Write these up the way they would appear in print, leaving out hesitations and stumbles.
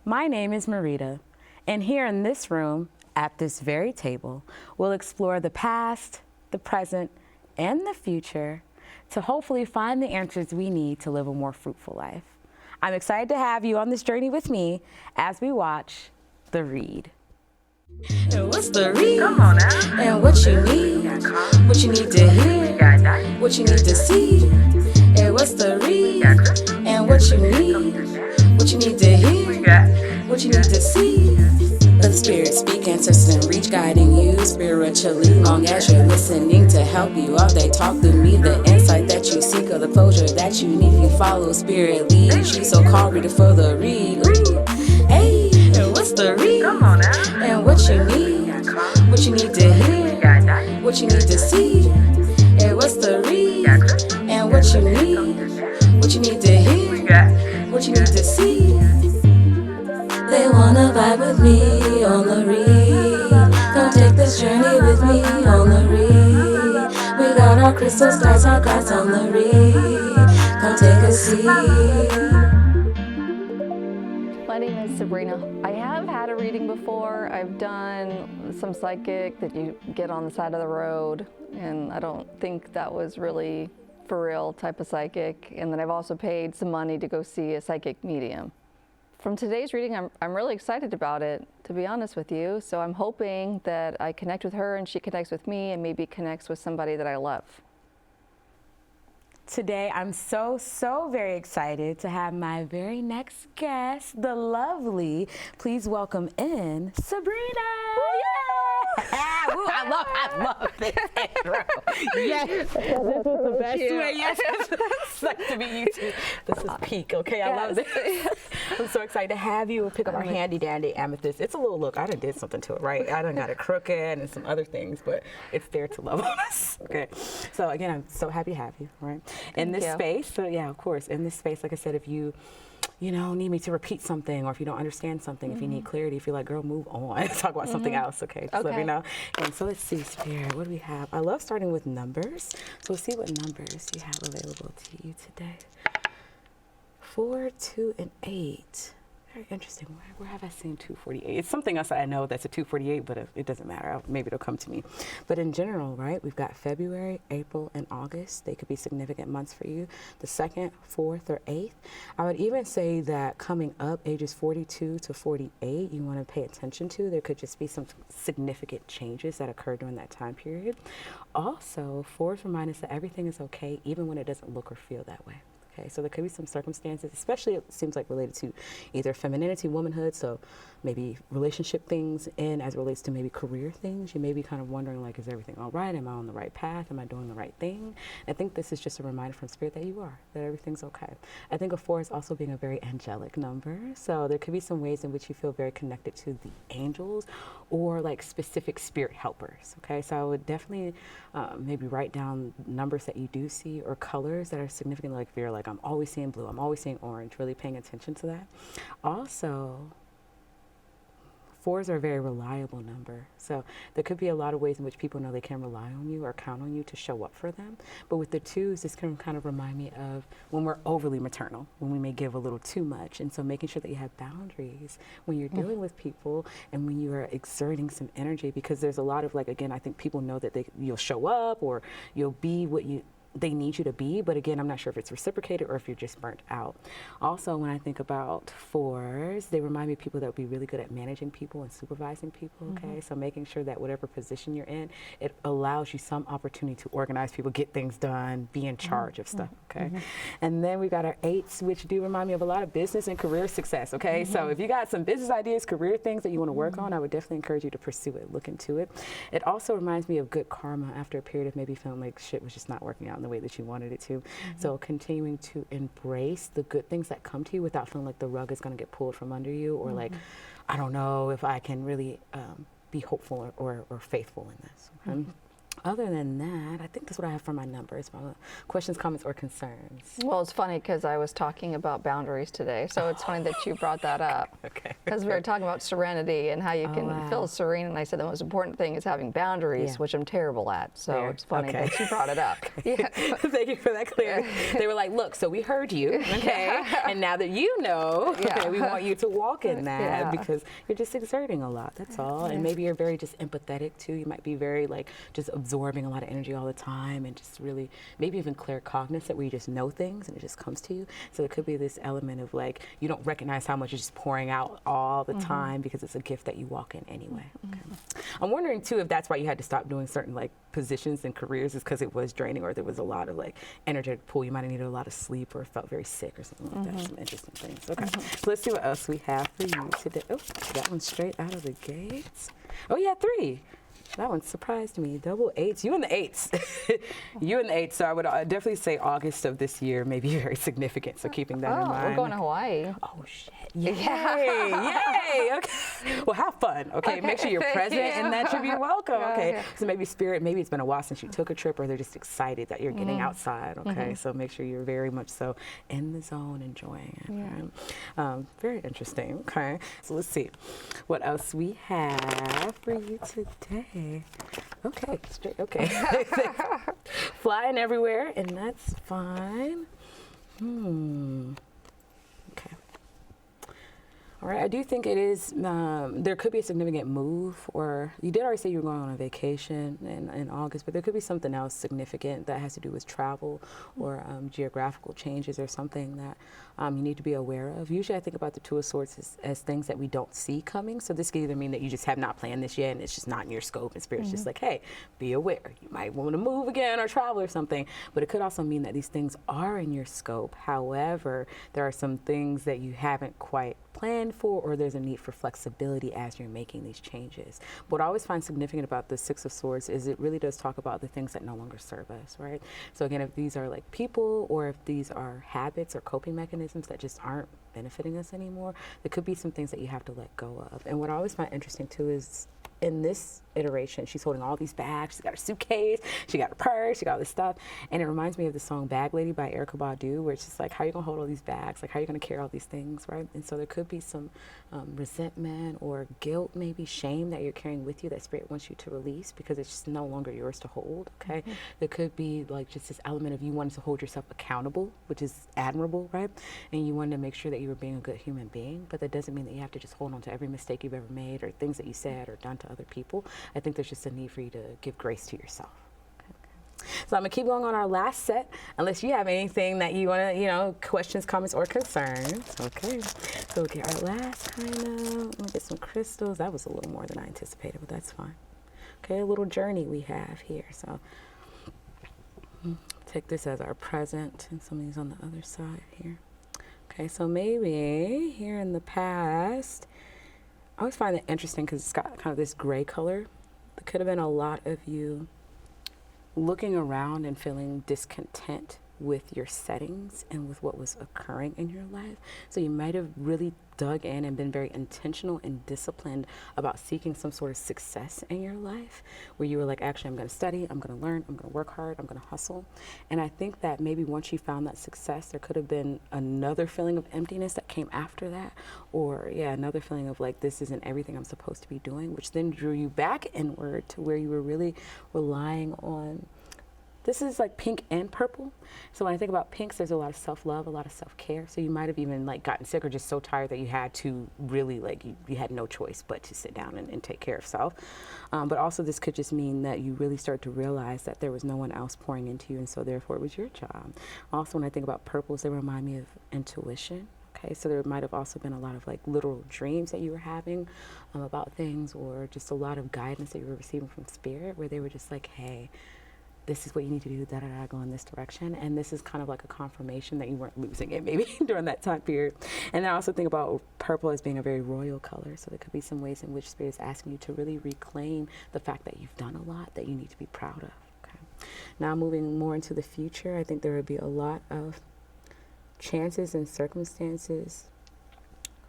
My name is Marita, and here in this room, at this very table, we'll explore the past, the present, and the future to hopefully find the answers we need to live a more fruitful life. I'm excited to have you on this journey with me as we watch The Read. And what's the read? Come on now. And what you need to hear, what you need to see. And what's the read? And what you need to hear, what you need to see. Let the spirit speak, ancestors and reach, guiding you spiritually. Long as you're listening to help you all day, talk through me. The insight that you seek or the closure that you need. If you follow spirit leads you, so call reader for the read. Hey, and what's the read? Come on now. And what you need to hear, what you need to see. And what's the read? And what you need to hear, what you need to see. They wanna vibe with me on the read. Come take this journey with me on the read. We got our crystal stars, our cards on the read. Come take a seat. My name is Sabrina. I have had a reading before. I've done some psychic that you get on the side of the road, and I don't think that was really for real type of psychic. And then I've also paid some money to go see a psychic medium. From today's reading, I'm really excited about it, to be honest with you. So I'm hoping that I connect with her and she connects with me and maybe connects with somebody that I love. Today, I'm so very excited to have my very next guest, the lovely. Please welcome in Sabrina. Woo, I love this intro. Yes, this was the best way. Yes, it's nice to meet you too. This is peak, okay? I love this. I'm so excited to have you. We'll pick up our handy dandy Amethyst. It's a little look. I done did something to it, right? I done got it crooked and some other things, but it's there to love on us. Okay. So again, I'm so happy to have you, right? In this space, so yeah, of course, in this space, like I said, if you need me to repeat something, or if you don't understand something, if you need clarity, if you're like, girl, move on, talk about something else, okay? Just let me know. And so let's see, Spirit, what do we have? I love starting with numbers. So we'll see what numbers you have available to you today. 4, 2, and 8. Very interesting. Where have I seen 248? It's something else that I know that's a 248, but it doesn't matter. Maybe it'll come to me. But in general, right, we've got February, April, and August. They could be significant months for you. The 2nd, 4th, or 8th. I would even say that coming up, ages 42 to 48, you want to pay attention to. There could just be some significant changes that occur during that time period. Also, 4s remind us that everything is okay, even when it doesn't look or feel that way. Okay, so there could be some circumstances, especially it seems like related to either femininity, womanhood, so maybe relationship things, and as it relates to maybe career things, you may be kind of wondering, like, is everything all right? Am I on the right path? Am I doing the right thing? I think this is just a reminder from Spirit that you are, that everything's okay. I think a 4 is also being a very angelic number, so there could be some ways in which you feel very connected to the angels or like specific spirit helpers, okay? So I would definitely maybe write down numbers that you do see or colors that are significant, like if you're like, I'm always seeing blue, I'm always seeing orange, really paying attention to that. Also, 4s are a very reliable number. So there could be a lot of ways in which people know they can rely on you or count on you to show up for them. But with the 2s, this can kind of remind me of when we're overly maternal, when we may give a little too much. And so making sure that you have boundaries when you're dealing with people and when you are exerting some energy, because there's a lot of, like, again, I think people know that you'll show up or you'll be what they need you to be, but again, I'm not sure if it's reciprocated or if you're just burnt out. Also, when I think about 4s, they remind me of people that would be really good at managing people and supervising people, okay? So making sure that whatever position you're in, it allows you some opportunity to organize people, get things done, be in charge of stuff, okay? And then we got our 8s, which do remind me of a lot of business and career success, okay? So if you got some business ideas, career things that you want to work on, I would definitely encourage you to pursue it, look into it. It also reminds me of good karma after a period of maybe feeling like shit was just not working out in the way that you wanted it to. So continuing to embrace the good things that come to you without feeling like the rug is going to get pulled from under you, or like, I don't know if I can really be hopeful or faithful in this. Okay? other than that, I think that's what I have for my numbers. My questions, comments, or concerns. Well, it's funny because I was talking about boundaries today, so it's funny that you brought that up. Okay. Because we were talking about serenity and how you can feel serene, and I said the most important thing is having boundaries, which I'm terrible at. So it's funny that you brought it up. Yeah. Thank you for that clarity. They were like, look, so we heard you, okay, and now that you know, okay, we want you to walk in that because you're just exerting a lot, that's all. And maybe you're very just empathetic too. You might be very like just absorbing a lot of energy all the time and just really maybe even claircognizant where you just know things and it just comes to you. So it could be this element of like you don't recognize how much you're just pouring out all the time because it's a gift that you walk in anyway. Okay. I'm wondering too if that's why you had to stop doing certain like positions and careers is because it was draining or there was a lot of like energetic pull. You might have needed a lot of sleep or felt very sick or something like that. Some interesting things. Okay. So let's see what else we have for you today. Oh, that one's straight out of the gates. Oh yeah, 3. That one surprised me. Double 8s. You and the 8s. You and the 8s. So I would definitely say August of this year may be very significant. So keeping that in mind. We're going to Hawaii. Oh, shit. Yay. Yay. Okay. Well, have fun. Okay. Make sure you're present in that trip. You're welcome. Okay. So maybe spirit, maybe it's been a while since you took a trip or they're just excited that you're getting outside. Okay. So make sure you're very much so in the zone, enjoying it. Right? Very interesting. Okay. So let's see what else we have for you today. Okay, straight, okay. Flying everywhere, and that's fine. Okay. All right, I do think it is, there could be a significant move, or you did already say you were going on a vacation in August, but there could be something else significant that has to do with travel or geographical changes or something that you need to be aware of. Usually I think about the Two of Swords as things that we don't see coming. So this could either mean that you just have not planned this yet and it's just not in your scope and Spirit's just like, hey, be aware. You might want to move again or travel or something. But it could also mean that these things are in your scope. However, there are some things that you haven't quite planned for, or there's a need for flexibility as you're making these changes. What I always find significant about the Six of Swords is it really does talk about the things that no longer serve us, right? So again, if these are like people or if these are habits or coping mechanisms that just aren't benefiting us anymore, there could be some things that you have to let go of. And what I always find interesting too is in this iteration, she's holding all these bags. She's got her suitcase, she got her purse, she got all this stuff. And it reminds me of the song Bag Lady by Erykah Badu, where it's just like, how are you gonna hold all these bags? Like, how are you gonna carry all these things, right? And so there could be some resentment or guilt, maybe shame that you're carrying with you that Spirit wants you to release because it's just no longer yours to hold, okay? There could be like just this element of you wanting to hold yourself accountable, which is admirable, right? And you want to make sure that you were being a good human being, but that doesn't mean that you have to just hold on to every mistake you've ever made or things that you said or done to other people. I think there's just a need for you to give grace to yourself. Okay. So I'm gonna keep going on our last set, unless you have anything that you wanna, questions, comments, or concerns. Okay. So we'll get our last let me get some crystals. That was a little more than I anticipated, but that's fine. Okay, a little journey we have here. So take this as our present, and some of these on the other side here. Okay, so maybe here in the past, I always find it interesting because it's got kind of this gray color. There could have been a lot of you looking around and feeling discontent with your settings and with what was occurring in your life. So you might have really dug in and been very intentional and disciplined about seeking some sort of success in your life, where you were like, actually, I'm going to study, I'm going to learn, I'm going to work hard, I'm going to hustle. And I think that maybe once you found that success, there could have been another feeling of emptiness that came after that, or another feeling of like, this isn't everything I'm supposed to be doing, which then drew you back inward to where you were really relying on. This is like pink and purple. So when I think about pinks, there's a lot of self-love, a lot of self-care. So you might have even like gotten sick or just so tired that you had to really like, you had no choice but to sit down and take care of self. But also this could just mean that you really start to realize that there was no one else pouring into you, and so therefore it was your job. Also, when I think about purples, they remind me of intuition. Okay, so there might have also been a lot of like literal dreams that you were having about things, or just a lot of guidance that you were receiving from Spirit, where they were just like, hey, this is what you need to do, go in this direction. And this is kind of like a confirmation that you weren't losing it maybe during that time period. And I also think about purple as being a very royal color. So there could be some ways in which Spirit is asking you to really reclaim the fact that you've done a lot that you need to be proud of. Okay. Now moving more into the future, I think there would be a lot of chances and circumstances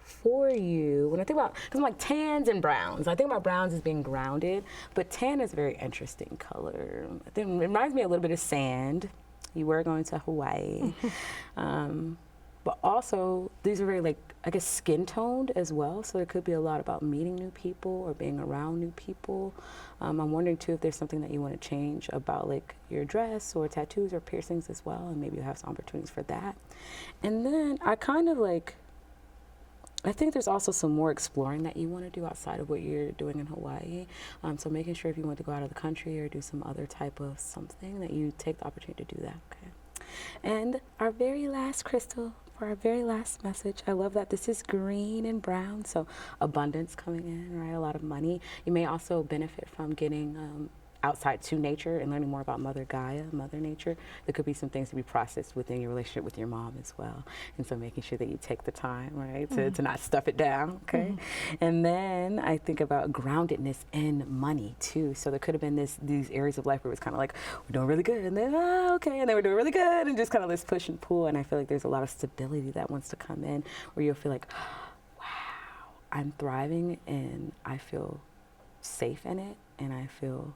for you, when I think about, because I'm like tans and browns. I think about browns as being grounded, but tan is a very interesting color. I think it reminds me a little bit of sand. You were going to Hawaii. But also, these are very, like, I guess, skin toned as well. So it could be a lot about meeting new people or being around new people. I'm wondering too if there's something that you want to change about like your dress or tattoos or piercings as well, and maybe you have some opportunities for that. And then I kind of like, I think there's also some more exploring that you want to do outside of what you're doing in Hawaii. So making sure if you want to go out of the country or do some other type of something that you take the opportunity to do that, okay? And our very last crystal for our very last message. I love that this is green and brown, so abundance coming in, right? A lot of money. You may also benefit from getting outside to nature and learning more about Mother Gaia, Mother Nature. There could be some things to be processed within your relationship with your mom as well. And so making sure that you take the time, right, to not stuff it down, okay? And then I think about groundedness in money too. So there could have been these areas of life where it was kind of like, we're doing really good, and then, okay, and then we're doing really good, and just kind of this push and pull. And I feel like there's a lot of stability that wants to come in where you'll feel like, wow, I'm thriving and I feel safe in it, and I feel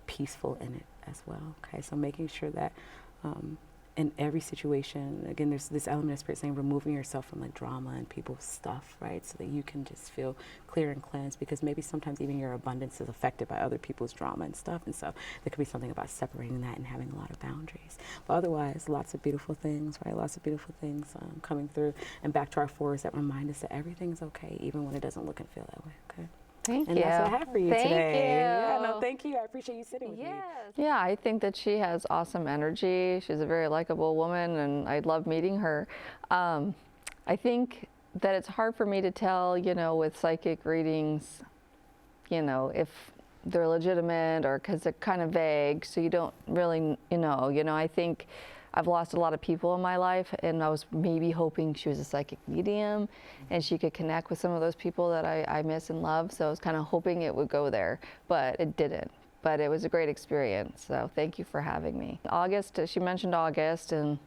peaceful in it as well. Okay, so making sure that in every situation, again, there's this element of spirit saying removing yourself from like drama and people's stuff, right? So that you can just feel clear and cleansed, because maybe sometimes even your abundance is affected by other people's drama and stuff. And so there could be something about separating that and having a lot of boundaries. But otherwise, lots of beautiful things, right? Lots of beautiful things coming through. And back to our fours that remind us that everything's okay, even when it doesn't look and feel that way, okay? Thank you. And that's what I have for you Thank today. you. Yeah, no, thank you. I appreciate you sitting with me. Yeah, I think that she has awesome energy. She's a very likable woman, and I love meeting her. I think that it's hard for me to tell, you know, with psychic readings, you know, if they're legitimate or because they're kind of vague, so you don't really, you know, I think I've lost a lot of people in my life, and I was maybe hoping she was a psychic medium and she could connect with some of those people that I miss and love. So I was kind of hoping it would go there, but it didn't. But it was a great experience. So thank you for having me. August, she mentioned August, and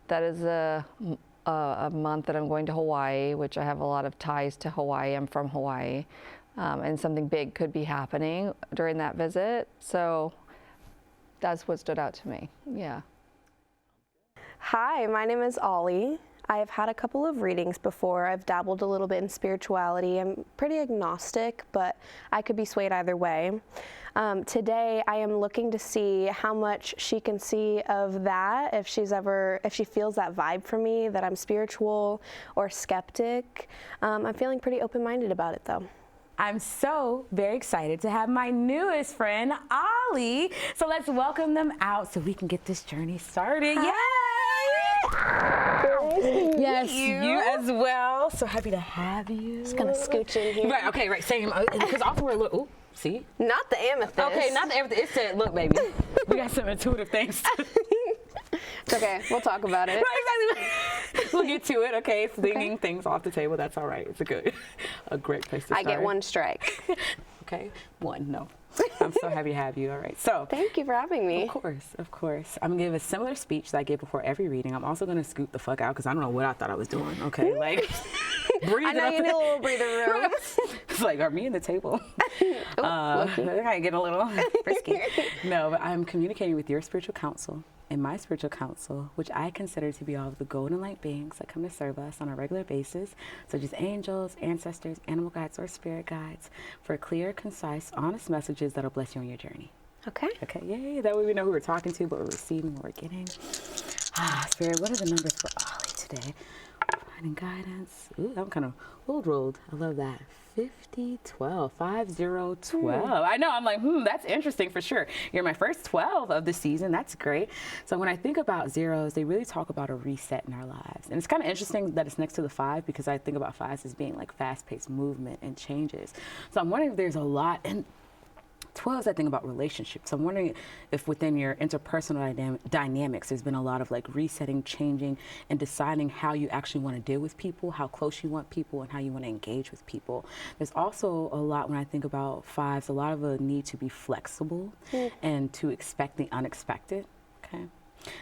that is a month that I'm going to Hawaii, which I have a lot of ties to Hawaii. I'm from Hawaii, and something big could be happening during that visit. So that's what stood out to me. Yeah. Hi, my name is Ollie. I have had a couple of readings before. I've dabbled a little bit in spirituality. I'm pretty agnostic, but I could be swayed either way. Today, I am looking to see how much she can see of that, if she feels that vibe for me, that I'm spiritual or skeptic. I'm feeling pretty open-minded about it, though. I'm so very excited to have my newest friend, Ollie. So let's welcome them out so we can get this journey started. Yay! Yes, you as well. So happy to have you. Just gonna scooch in here. Right, okay, right, same. Because often we're a little, see? Not the amethyst. Okay, not the amethyst. It said, look, baby, we got some intuitive things. It's okay, we'll talk about it. Right, exactly. We'll get to it, okay? Flinging things off the table, that's all right. It's a great place to start. I get one strike. Okay, one, no. I'm so happy to have you. All right, so. Thank you for having me. Of course, of course. I'm gonna give a similar speech that I give before every reading. I'm also gonna scoot the fuck out because I don't know what I thought I was doing. Okay, like breathe. I know you need a little breather room. It's like, are me in the table? I get a little frisky. No, but I'm communicating with your spiritual counsel and my spiritual counsel, which I consider to be all of the golden light beings that come to serve us on a regular basis, such as angels, ancestors, animal guides, or spirit guides, for clear, concise, honest messages that'll bless you on your journey. Okay. Okay, yay. That way we know who we're talking to, what we're receiving, what we're getting. Spirit, what are the numbers for Ollie today? Finding guidance. Ooh, I'm kind of old rolled. I love that. 50-12, 50-12. I know, I'm like, that's interesting for sure. You're my first 12 of the season. That's great. So when I think about zeros, they really talk about a reset in our lives. And it's kind of interesting that it's next to the 5, because I think about 5s as being like fast-paced movement and changes. So I'm wondering if there's a lot, and 12s, I think about relationships. I'm wondering if within your interpersonal dynamics, there's been a lot of like resetting, changing, and deciding how you actually want to deal with people, how close you want people, and how you want to engage with people. There's also a lot, when I think about 5s, a lot of a need to be flexible and to expect the unexpected, okay?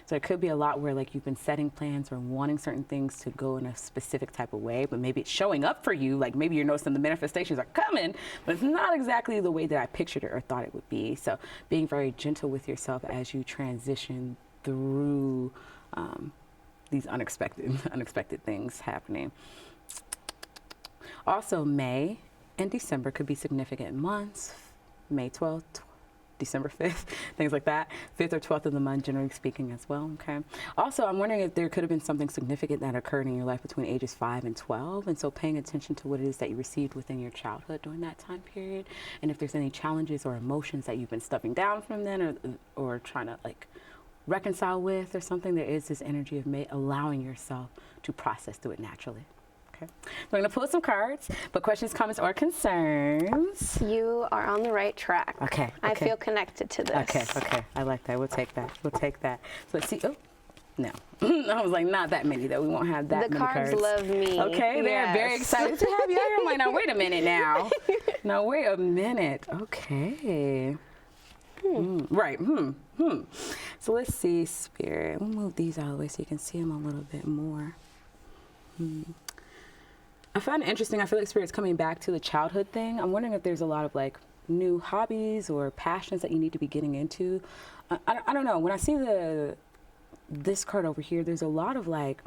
So it could be a lot where like you've been setting plans or wanting certain things to go in a specific type of way, but maybe it's showing up for you. Like maybe you're noticing the manifestations are coming, but it's not exactly the way that I pictured it or thought it would be. So being very gentle with yourself as you transition through these unexpected things happening. Also, May and December could be significant months. May 12th, December 5th, things like that. 5th or 12th of the month, generally speaking, as well, okay? Also, I'm wondering if there could have been something significant that occurred in your life between ages 5 and 12, and so paying attention to what it is that you received within your childhood during that time period, and if there's any challenges or emotions that you've been stuffing down from then or trying to, like, reconcile with or something, there is this energy of allowing yourself to process through it naturally. Okay. We're going to pull some cards, but questions, comments, or concerns. You are on the right track. Okay. I feel connected to this. Okay. I like that. We'll take that. So let's see. Oh, no. I was like, not that many, though. We won't have that many cards. The cards love me. Okay, they're very excited to have you. I'm like, now, wait a minute now. Okay. Right. So let's see, Spirit. We'll move these out of the way so you can see them a little bit more. I find it interesting. I feel like Spirit's coming back to the childhood thing. I'm wondering if there's a lot of like new hobbies or passions that you need to be getting into. I don't know. When I see this card over here, there's a lot of like,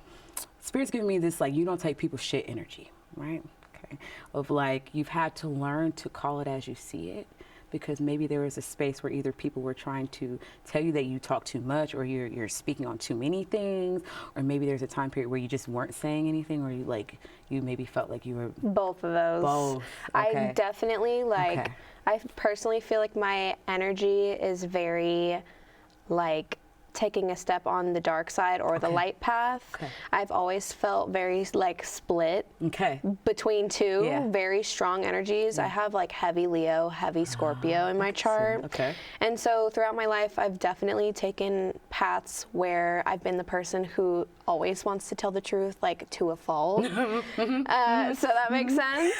Spirit's giving me this like, you don't take people's shit energy, right? Okay. Of like, you've had to learn to call it as you see it. Because maybe there was a space where either people were trying to tell you that you talk too much, or you're speaking on too many things, or maybe there's a time period where you just weren't saying anything, or you maybe felt like you were both of those. Both. Okay. I definitely I personally feel like my energy is very like taking a step on the dark side or the light path. I've always felt very like split between two very strong energies. I have like heavy Leo, heavy Scorpio in my chart. And so throughout my life, I've definitely taken paths where I've been the person who always wants to tell the truth, like to a fault. So that makes sense.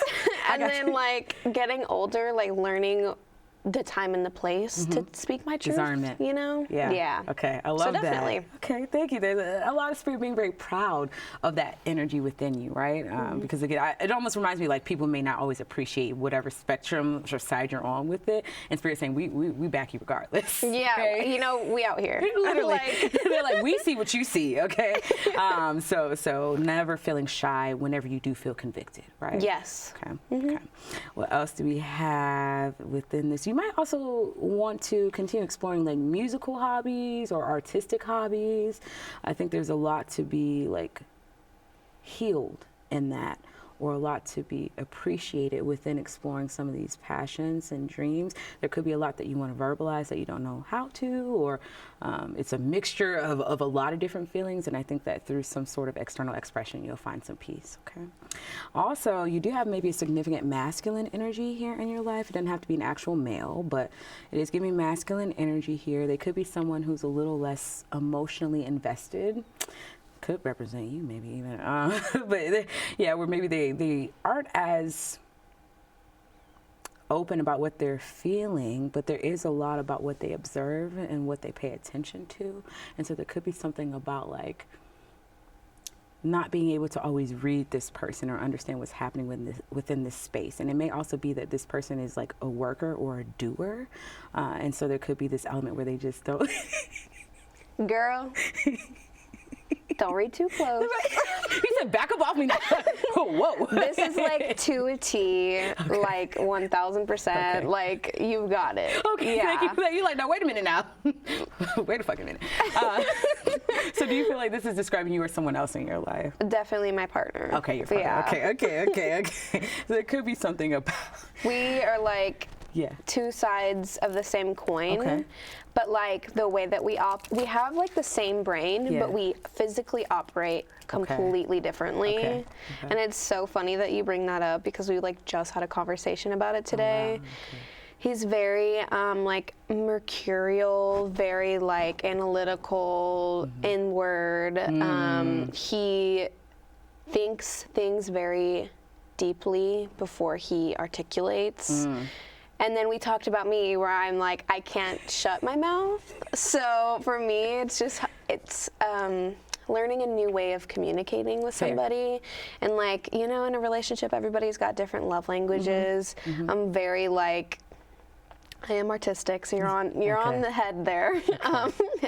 And then like getting older, like learning the time and the place to speak my truth. Discernment. You know? Yeah. Okay. I love definitely. that. Okay. Thank you. There's a lot of Spirit being very proud of that energy within you, right? Because again, it almost reminds me like people may not always appreciate whatever spectrum or side you're on with it, and Spirit saying we back you regardless. Yeah. Okay? You know, we out here. Literally. They're like, we see what you see. Okay. So never feeling shy whenever you do feel convicted, right? Yes. Okay. What else do we have within this? You might also want to continue exploring like musical hobbies or artistic hobbies. I think there's a lot to be like healed in that, or a lot to be appreciated within exploring some of these passions and dreams. There could be a lot that you want to verbalize that you don't know how to, or it's a mixture of a lot of different feelings, and I think that through some sort of external expression, you'll find some peace, okay? Also, you do have maybe a significant masculine energy here in your life. It doesn't have to be an actual male, but it is giving masculine energy here. They could be someone who's a little less emotionally invested. Could represent you maybe even, but where maybe they aren't as open about what they're feeling, but there is a lot about what they observe and what they pay attention to. And so there could be something about like not being able to always read this person or understand what's happening within this space. And it may also be that this person is like a worker or a doer. And so there could be this element where they just don't. Girl. Don't read too close. He said, back up off me now. Whoa. This is like to a T, like 1000%. Like, you've got it. Okay, yeah. thank you for that. You're like, no, wait a minute now. Wait a fucking minute. So do you feel like this is describing you or someone else in your life? Definitely my partner. Okay, your partner. Yeah. Okay. So there could be something about... We are like two sides of the same coin, but like the way that we have like the same brain, but we physically operate completely differently. And it's so funny that you bring that up because we like just had a conversation about it today. Oh, wow. He's very like mercurial, very like analytical, inward. He thinks things very deeply before he articulates. And then we talked about me where I'm like, I can't shut my mouth. So for me, it's just, it's learning a new way of communicating with somebody. And like, you know, in a relationship, everybody's got different love languages. I'm very like, I am artistic, so you're on the head there.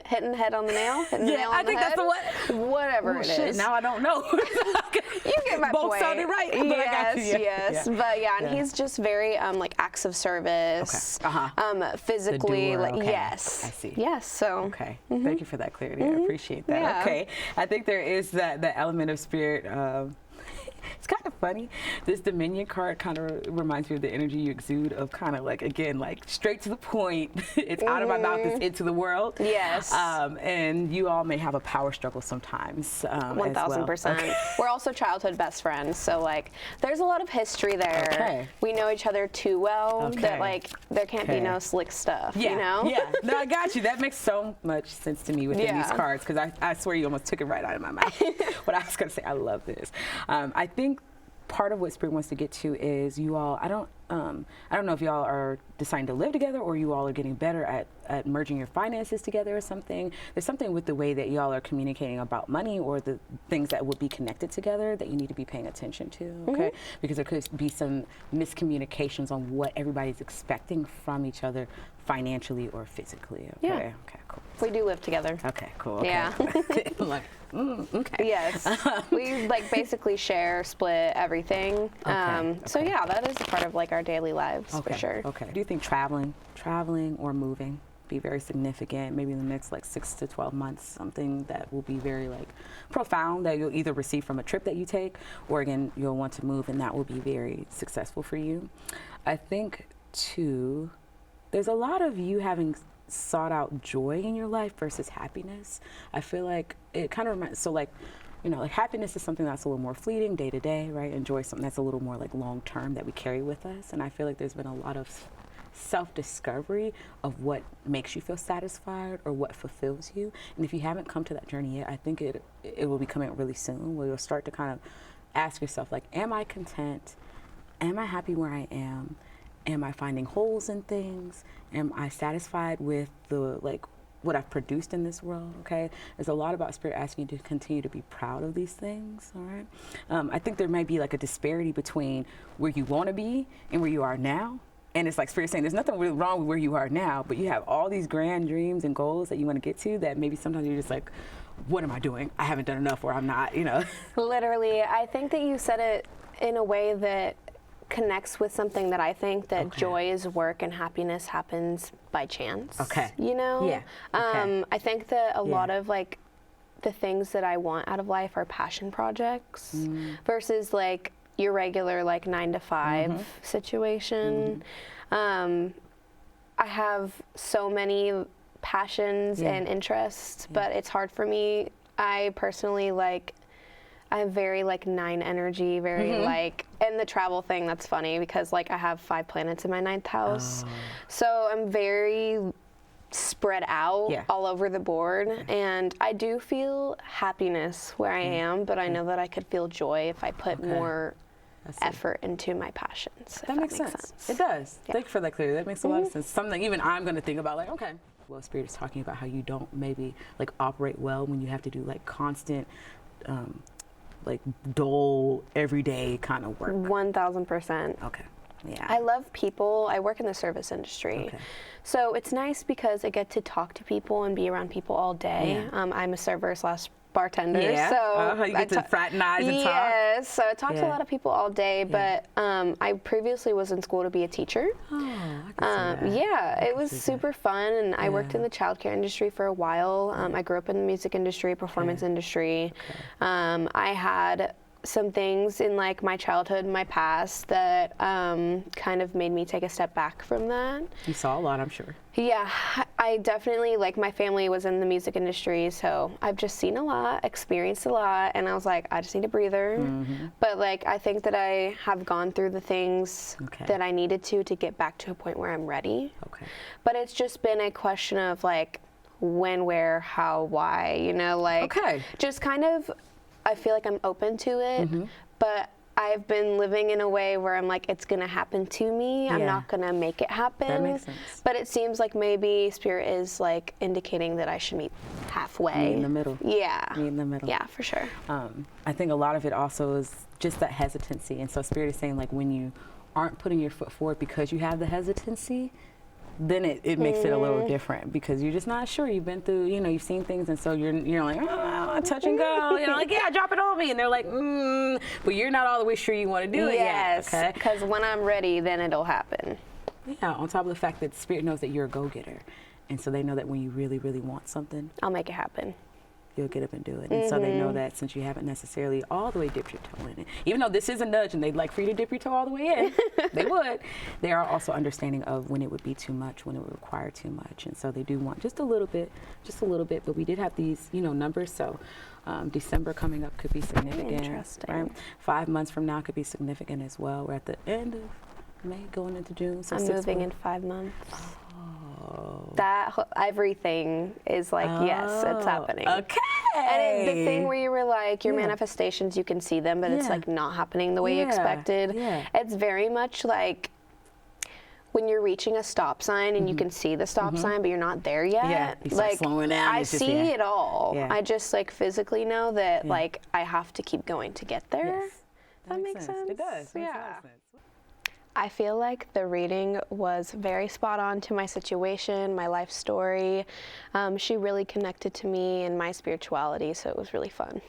Hitting the head on the nail. Hitting the nail on the head. That's the one. Whatever it is. Now I don't know. You get my Both point. sounded right. But Yes, I got you. yes. But yeah, and he's just very like acts of service. Physically, The doer, like yes. I see. Yes. So. Okay. Thank you for that clarity. I appreciate that. Yeah. Okay. I think there is that element of spirit. It's kind of funny. This Dominion card kind of reminds me of the energy you exude of kind of like, again, like straight to the point. It's out of my mouth, it's into the world. Yes. And you all may have a power struggle sometimes. 1000%. Okay. We're also childhood best friends, so like there's a lot of history there. Okay. We know each other too well that like there can't be no slick stuff, you know? Yeah, no, I got you. That makes so much sense to me within these cards, because I swear you almost took it right out of my mouth. What I was going to say, I love this. I think part of what Spirit wants to get to is you all, I don't know if y'all are deciding to live together or you all are getting better at merging your finances together or something. There's something with the way that y'all are communicating about money or the things that would be connected together that you need to be paying attention to, okay? Because there could be some miscommunications on what everybody's expecting from each other financially or physically, okay? Yeah. Okay, cool. We do live together. Okay, cool. Okay. Yeah. Like, okay. Yes. We like basically split everything. So yeah, that is a part of like our daily lives for sure. Okay. Do you think traveling or moving be very significant, maybe in the next like 6 to 12 months, something that will be very like profound that you'll either receive from a trip that you take, or again, you'll want to move and that will be very successful for you? I think too, there's a lot of you having sought out joy in your life versus happiness. I feel like it kind of reminds, so like, you know, like happiness is something that's a little more fleeting, day to day, right? And joy is something that's a little more like long term that we carry with us. And I feel like there's been a lot of self-discovery of what makes you feel satisfied or what fulfills you. And if you haven't come to that journey yet, I think it will be coming really soon, where you'll start to kind of ask yourself, like, am I content? Am I happy where I am? Am I finding holes in things? Am I satisfied with the, like, what I've produced in this world, okay? There's a lot about Spirit asking you to continue to be proud of these things, all right? I think there might be like a disparity between where you want to be and where you are now. And it's like Spirit saying there's nothing really wrong with where you are now, but you have all these grand dreams and goals that you want to get to that maybe sometimes you're just like, what am I doing? I haven't done enough, or I'm not, you know? Literally, I think that you said it in a way that connects with something that I think that joy is work and happiness happens by chance. Okay. You know? Yeah. Okay. I think that a lot of like the things that I want out of life are passion projects versus like your regular like 9 to 5 situation. I have so many passions and interests, but it's hard for me. I personally like, I'm very like 9 energy, very like, and the travel thing, that's funny because like I have 5 planets in my 9th house. So I'm very spread out all over the board. And I do feel happiness where I am, but I know that I could feel joy if I put more effort into my passions. That makes sense. It does. Thank you for that clarity. That makes a lot of sense. Something even I'm going to think about, like, okay. Well, Spirit is talking about how you don't maybe like operate well when you have to do like constant, like dull, everyday kind of work. 1000%. Okay. Yeah. I love people. I work in the service industry. So it's nice because I get to talk to people and be around people all day. I'm a server / bartender. So you get to fraternize and talk. Yes. So I talk to a lot of people all day, but I previously was in school to be a teacher. I can see that. Yeah, it was super fun, and I worked in the childcare industry for a while. I grew up in the music industry, performance industry. I had some things in like my childhood, my past that kind of made me take a step back from that. You saw a lot, I'm sure. Yeah, I definitely, like, my family was in the music industry, so I've just seen a lot, experienced a lot, and I was like, I just need a breather. But like, I think that I have gone through the things that I needed to get back to a point where I'm ready. But it's just been a question of like when, where, how, why, you know, like just kind of, I feel like I'm open to it, but I've been living in a way where I'm like, it's gonna happen to me. I'm not gonna make it happen. That makes sense. But it seems like maybe Spirit is like indicating that I should meet halfway. Meet in the middle. Yeah. Meet in the middle. Yeah, for sure. I think a lot of it also is just that hesitancy. And so Spirit is saying, like, when you aren't putting your foot forward because you have the hesitancy, then it makes it a little different, because you're just not sure. You've been through, you know, you've seen things, and so you're like, oh, touch and go, you know, like, yeah, drop it on me, and they're like, but you're not all the way sure you want to do it yet. Yes, because when I'm ready, then it'll happen. Yeah, on top of the fact that Spirit knows that you're a go-getter, and so they know that when you really, really want something, I'll make it happen. You'll get up and do it. And so they know that since you haven't necessarily all the way dipped your toe in it, even though this is a nudge and they'd like for you to dip your toe all the way in, they would. They are also understanding of when it would be too much, when it would require too much. And so they do want just a little bit. But we did have these, you know, numbers. So December coming up could be significant. Interesting. Right? 5 months from now could be significant as well. We're at the end of May, going into June. So I'm moving in 5 months. That everything is like, yes, it's happening. Okay. And the thing where you were like, your manifestations, you can see them, but it's like not happening the way you expected. Yeah. It's very much like when you're reaching a stop sign and you can see the stop sign, but you're not there yet. Yeah, you start like slowing down. I see it all. Yeah. I just like physically know that like I have to keep going to get there. Yes. That makes sense. It does. Makes a lot Yeah. of sense. I feel like the reading was very spot on to my situation, my life story. She really connected to me and my spirituality, so it was really fun.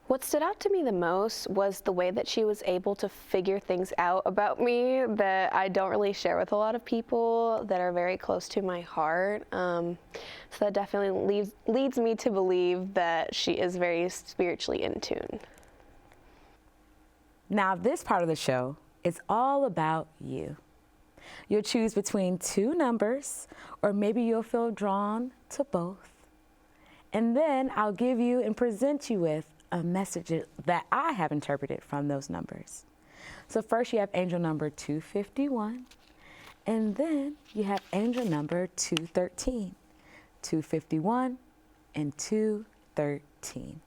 What stood out to me the most was the way that she was able to figure things out about me that I don't really share with a lot of people that are very close to my heart. So that definitely leads me to believe that she is very spiritually in tune. Now, this part of the show, it's all about you. You'll choose between 2 numbers, or maybe you'll feel drawn to both. And then I'll give you and present you with a message that I have interpreted from those numbers. So first you have angel number 251, and then you have angel number 213. 251 and 213.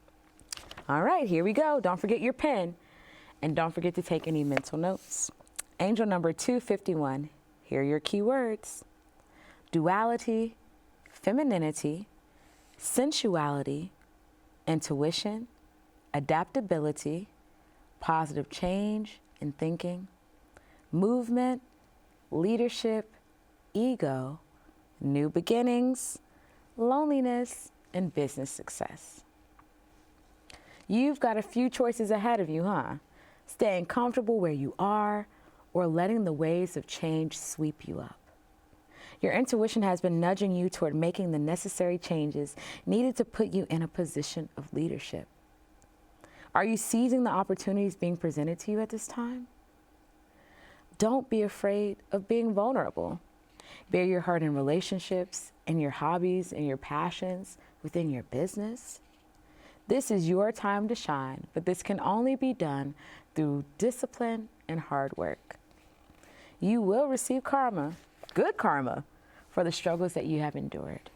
All right, here we go. Don't forget your pen. And don't forget to take any mental notes. Angel number 251, here are your key words: duality, femininity, sensuality, intuition, adaptability, positive change in thinking, movement, leadership, ego, new beginnings, loneliness, and business success. You've got a few choices ahead of you, huh? Staying comfortable where you are, or letting the waves of change sweep you up. Your intuition has been nudging you toward making the necessary changes needed to put you in a position of leadership. Are you seizing the opportunities being presented to you at this time? Don't be afraid of being vulnerable. Bare your heart in relationships, in your hobbies, and your passions, within your business. This is your time to shine, but this can only be done through discipline and hard work. You will receive karma, good karma, for the struggles that you have endured.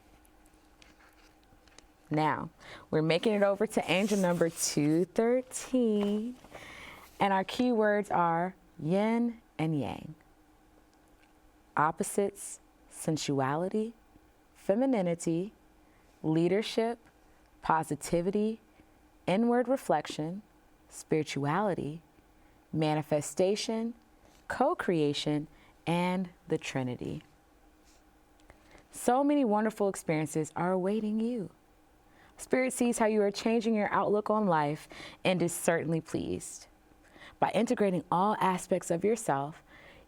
Now, we're making it over to angel number 213, and our key words are yin and yang. Opposites: sensuality, femininity, leadership, positivity, inward reflection, spirituality, manifestation, co-creation, and the Trinity. So many wonderful experiences are awaiting you. Spirit sees how you are changing your outlook on life and is certainly pleased. By integrating all aspects of yourself,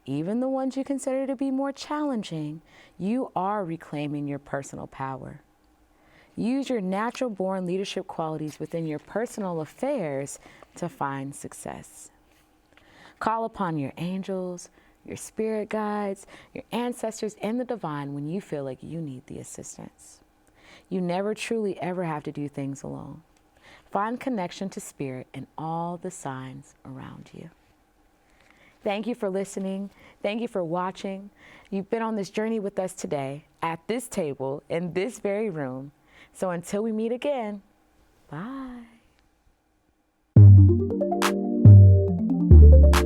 even the ones you consider to be more challenging, you are reclaiming your personal power. Use your natural-born leadership qualities within your personal affairs to find success. Call upon your angels, your spirit guides, your ancestors, and the divine when you feel like you need the assistance. You never truly ever have to do things alone. Find connection to spirit and all the signs around you. Thank you for listening. Thank you for watching. You've been on this journey with us today at this table in this very room. So until we meet again, bye. you.